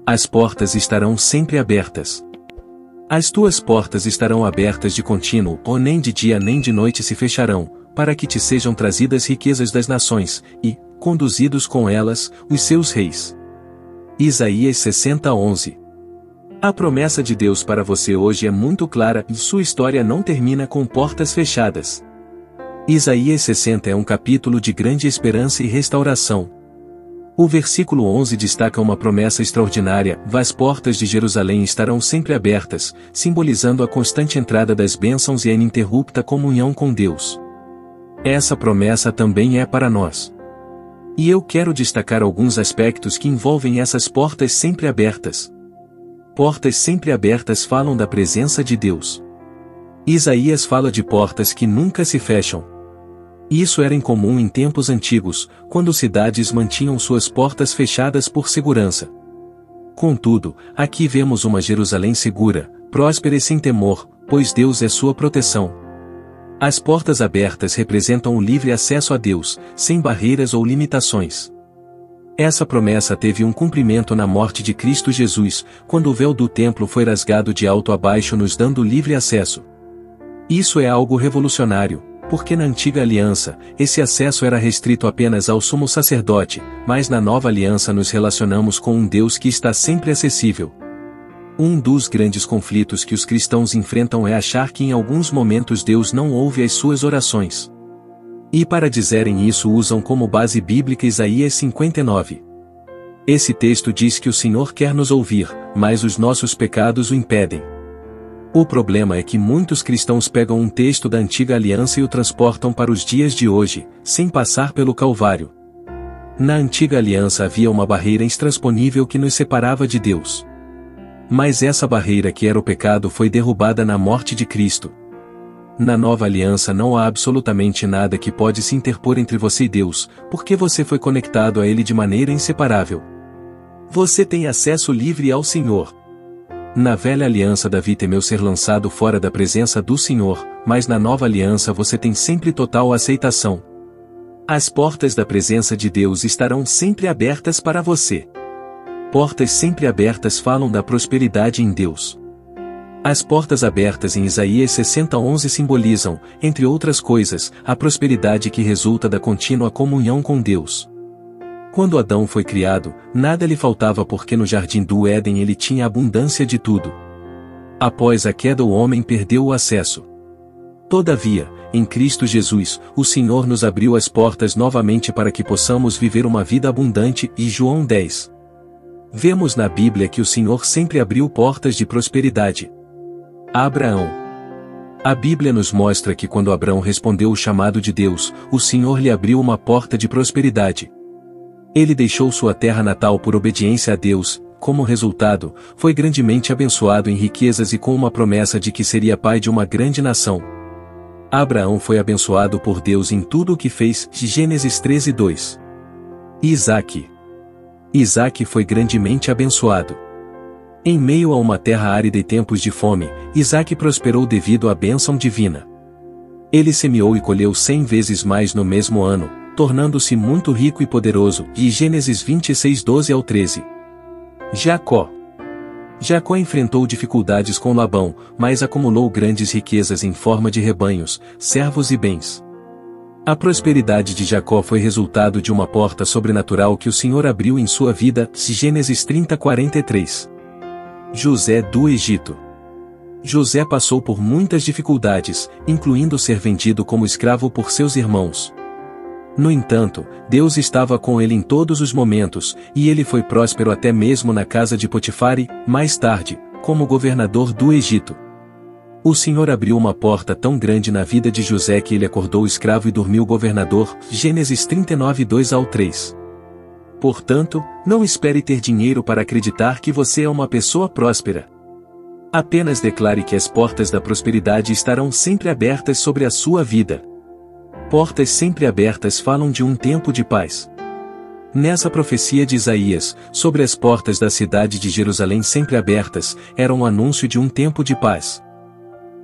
As portas estarão sempre abertas. As tuas portas estarão abertas de contínuo, ou nem de dia nem de noite se fecharão, para que te sejam trazidas riquezas das nações, e, conduzidos com elas, os seus reis. Isaías 60:11. A promessa de Deus para você hoje é muito clara e sua história não termina com portas fechadas. Isaías 60 é um capítulo de grande esperança e restauração. O versículo 11 destaca uma promessa extraordinária: as portas de Jerusalém estarão sempre abertas, simbolizando a constante entrada das bênçãos e a ininterrupta comunhão com Deus. Essa promessa também é para nós. E eu quero destacar alguns aspectos que envolvem essas portas sempre abertas. Portas sempre abertas falam da presença de Deus. Isaías fala de portas que nunca se fecham. Isso era incomum em tempos antigos, quando cidades mantinham suas portas fechadas por segurança. Contudo, aqui vemos uma Jerusalém segura, próspera e sem temor, pois Deus é sua proteção. As portas abertas representam o livre acesso a Deus, sem barreiras ou limitações. Essa promessa teve um cumprimento na morte de Cristo Jesus, quando o véu do templo foi rasgado de alto a baixo, nos dando livre acesso. Isso é algo revolucionário, porque na antiga aliança, esse acesso era restrito apenas ao sumo sacerdote, mas na nova aliança nos relacionamos com um Deus que está sempre acessível. Um dos grandes conflitos que os cristãos enfrentam é achar que em alguns momentos Deus não ouve as suas orações. E para dizerem isso usam como base bíblica Isaías 59. Esse texto diz que o Senhor quer nos ouvir, mas os nossos pecados o impedem. O problema é que muitos cristãos pegam um texto da antiga aliança e o transportam para os dias de hoje, sem passar pelo Calvário. Na antiga aliança havia uma barreira intransponível que nos separava de Deus. Mas essa barreira, que era o pecado, foi derrubada na morte de Cristo. Na nova aliança não há absolutamente nada que pode se interpor entre você e Deus, porque você foi conectado a Ele de maneira inseparável. Você tem acesso livre ao Senhor. Na velha aliança Davi temeu ser lançado fora da presença do Senhor, mas na nova aliança você tem sempre total aceitação. As portas da presença de Deus estarão sempre abertas para você. Portas sempre abertas falam da prosperidade em Deus. As portas abertas em Isaías 60:11 simbolizam, entre outras coisas, a prosperidade que resulta da contínua comunhão com Deus. Quando Adão foi criado, nada lhe faltava, porque no jardim do Éden ele tinha abundância de tudo. Após a queda o homem perdeu o acesso. Todavia, em Cristo Jesus, o Senhor nos abriu as portas novamente para que possamos viver uma vida abundante, e João 10. Vemos na Bíblia que o Senhor sempre abriu portas de prosperidade. Abraão. A Bíblia nos mostra que quando Abraão respondeu o chamado de Deus, o Senhor lhe abriu uma porta de prosperidade. Ele deixou sua terra natal por obediência a Deus. Como resultado, foi grandemente abençoado em riquezas e com uma promessa de que seria pai de uma grande nação. Abraão foi abençoado por Deus em tudo o que fez. Gênesis 13:2. Isaque foi grandemente abençoado. Em meio a uma terra árida e tempos de fome, Isaque prosperou devido à bênção divina. Ele semeou e colheu 100 vezes mais no mesmo ano, tornando-se muito rico e poderoso. E Gênesis 26:12-13. Jacó enfrentou dificuldades com Labão, mas acumulou grandes riquezas em forma de rebanhos, servos e bens. A prosperidade de Jacó foi resultado de uma porta sobrenatural que o Senhor abriu em sua vida. Gênesis 30:43. José do Egito. José passou por muitas dificuldades, incluindo ser vendido como escravo por seus irmãos. No entanto, Deus estava com ele em todos os momentos, e ele foi próspero até mesmo na casa de Potifar e, mais tarde, como governador do Egito. O Senhor abriu uma porta tão grande na vida de José que ele acordou escravo e dormiu governador. Gênesis 39:2-3. Portanto, não espere ter dinheiro para acreditar que você é uma pessoa próspera. Apenas declare que as portas da prosperidade estarão sempre abertas sobre a sua vida. Portas sempre abertas falam de um tempo de paz. Nessa profecia de Isaías, sobre as portas da cidade de Jerusalém sempre abertas, era um anúncio de um tempo de paz.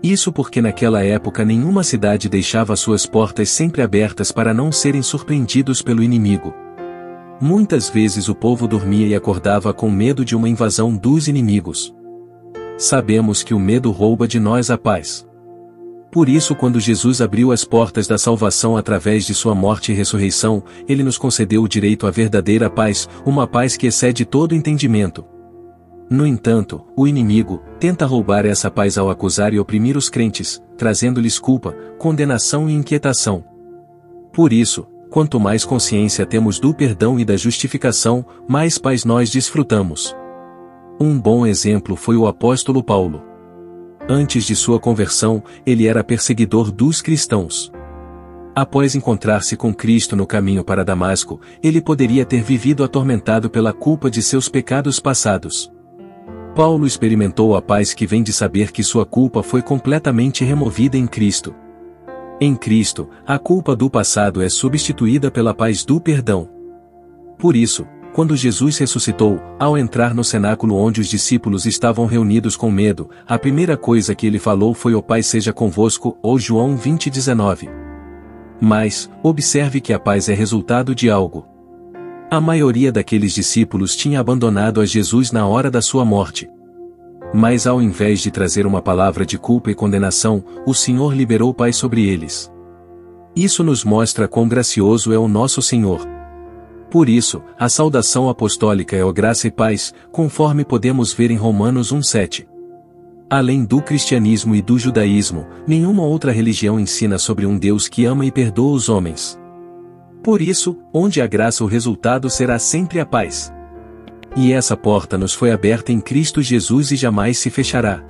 Isso porque naquela época nenhuma cidade deixava suas portas sempre abertas para não serem surpreendidos pelo inimigo. Muitas vezes o povo dormia e acordava com medo de uma invasão dos inimigos. Sabemos que o medo rouba de nós a paz. Por isso, quando Jesus abriu as portas da salvação através de sua morte e ressurreição, ele nos concedeu o direito à verdadeira paz, uma paz que excede todo entendimento. No entanto, o inimigo tenta roubar essa paz ao acusar e oprimir os crentes, trazendo-lhes culpa, condenação e inquietação. Por isso, quanto mais consciência temos do perdão e da justificação, mais paz nós desfrutamos. Um bom exemplo foi o apóstolo Paulo. Antes de sua conversão, ele era perseguidor dos cristãos. Após encontrar-se com Cristo no caminho para Damasco, ele poderia ter vivido atormentado pela culpa de seus pecados passados. Paulo experimentou a paz que vem de saber que sua culpa foi completamente removida em Cristo. Em Cristo, a culpa do passado é substituída pela paz do perdão. Por isso, quando Jesus ressuscitou, ao entrar no cenáculo onde os discípulos estavam reunidos com medo, a primeira coisa que ele falou foi: "O Pai seja convosco", ou João 20:19. Mas, observe que a paz é resultado de algo. A maioria daqueles discípulos tinha abandonado a Jesus na hora da sua morte. Mas ao invés de trazer uma palavra de culpa e condenação, o Senhor liberou paz sobre eles. Isso nos mostra quão gracioso é o nosso Senhor. Por isso, a saudação apostólica é: "Ó graça e paz", conforme podemos ver em Romanos 1:7. Além do cristianismo e do judaísmo, nenhuma outra religião ensina sobre um Deus que ama e perdoa os homens. Por isso, onde há graça, o resultado será sempre a paz. E essa porta nos foi aberta em Cristo Jesus e jamais se fechará.